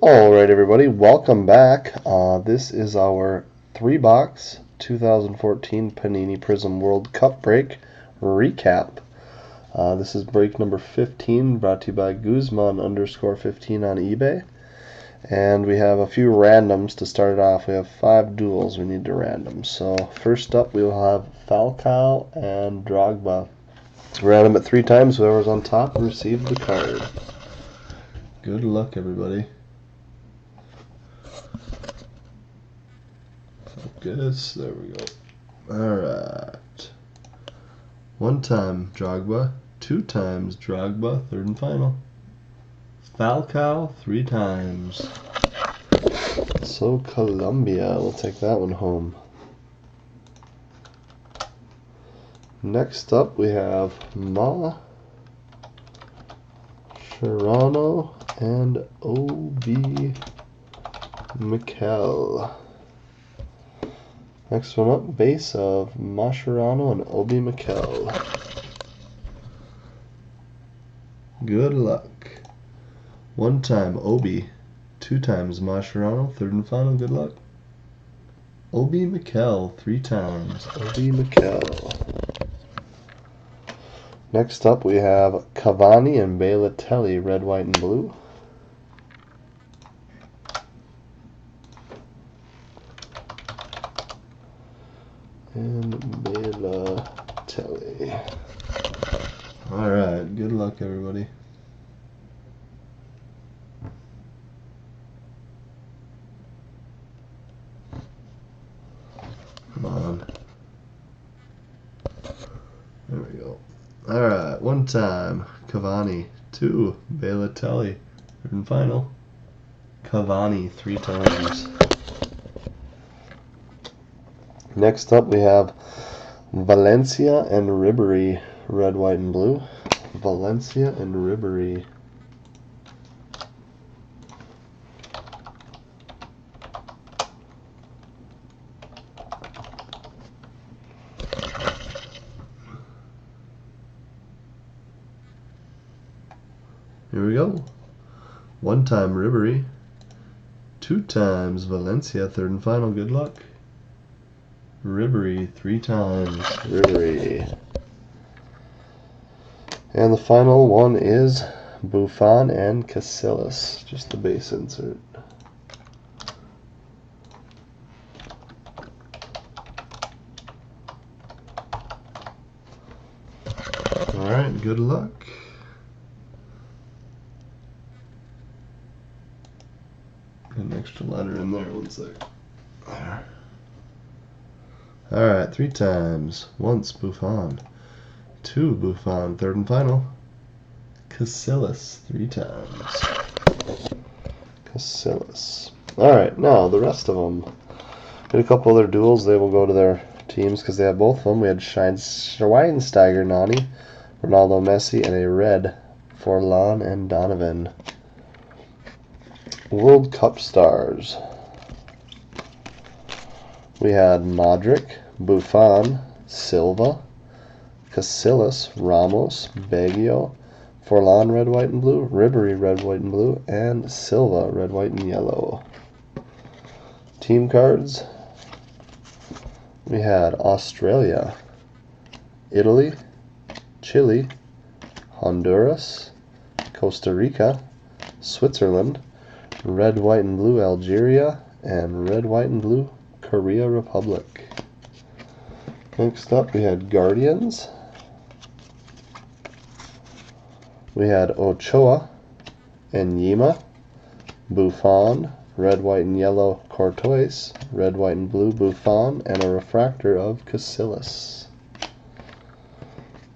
Alright everybody, welcome back. This is our 3-box 2014 Panini Prizm World Cup break recap. This is break number 15, brought to you by Guzman_15 on eBay. And we have a few randoms to start it off. We have 5 duels we need to random. So first up we will have Falcao and Drogba. Random it 3 times. Whoever's on top will receive the card. Good luck everybody. Focus, there we go. Alright. 1 time Drogba, 2 times Drogba, third and final. Falcao 3 times. So Colombia, we'll take that one home. Next up we have Mascherano and O.B. Mikel. Next one up, base of Mascherano and O.B. Mikel. Good luck. 1 time O.B., 2 times Mascherano, third and final, good luck. O.B. Mikel 3 times. O.B. Mikel. Next up we have Cavani and Balotelli, red, white, and blue. And Balotelli. Alright, good luck everybody. Come on. There we go. Alright, 1 time Cavani, 2 Balotelli, third and final. Cavani 3 times. Next up we have Valencia and Ribery, red, white, and blue. Valencia and Ribery. Here we go. 1 time Ribery, 2 times Valencia, third and final, good luck. Ribery 3 times. Ribery. And the final one is Buffon and Casillas. Just the base insert. Alright, good luck. Got an extra letter in there, 1 sec. There. Alright, 3 times. Once Buffon. 2 Buffon, third and final. Casillas 3 times. Casillas. Alright, now the rest of them. Did a couple other duels. They will go to their teams because they have both of them. We had Schweinsteiger, Nani, Ronaldo, Messi, and a red for Lon and Donovan. World Cup stars. We had Modric, Buffon, Silva, Casillas, Ramos, Baggio, Forlan, red, white, and blue, Ribery, red, white, and blue, and Silva, red, white, and yellow. Team cards. We had Australia, Italy, Chile, Honduras, Costa Rica, Switzerland, red, white, and blue, Algeria, and red, white, and blue, Korea Republic. Next up we had Guardians. We had Ochoa and Yima, Buffon, red, white, and yellow, Courtois, red, white, and blue, Buffon, and a refractor of Casillas.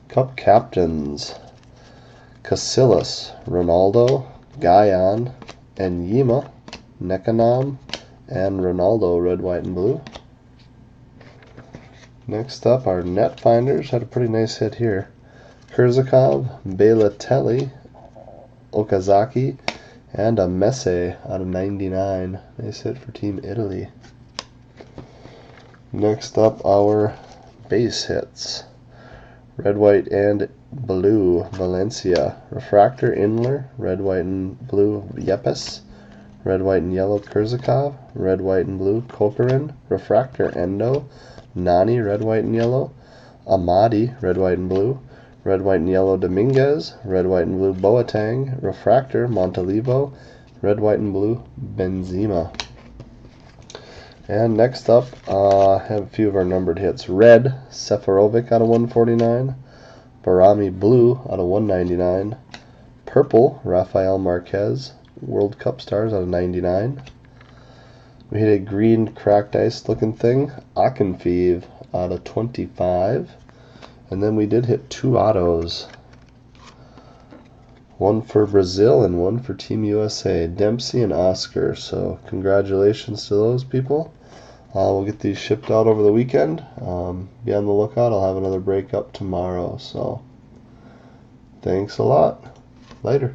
Cup captains. Casillas, Ronaldo, Guyan, and Yima, Nekanam, and Ronaldo, red, white, and blue. Next up, our net finders had a pretty nice hit here. Kurzakov, Balotelli, Okazaki, and a Messi out of 99. Nice hit for Team Italy. Next up, our base hits. Red, white, and blue, Valencia. Refractor, Inler, red, white, and blue, Yepes. red, white, and yellow Kurzakov, red, white, and blue Koparin, refractor Endo, Nani, red, white, and yellow, Amadi, red, white, and blue, red, white, and yellow Dominguez, red, white, and blue Boateng, refractor Montalivo, red, white, and blue Benzema. And next up, I have a few of our numbered hits. Red, Seferovic out of 149. Barami Blue out of 199. Purple, Rafael Marquez, World Cup Stars out of 99. We hit a green cracked ice looking thing, Akinfeev out of 25. And then we did hit 2 autos. One for Brazil and one for Team USA, Dempsey and Oscar. So congratulations to those people. We'll get these shipped out over the weekend. Be on the lookout. I'll have another break up tomorrow. So thanks a lot. Later.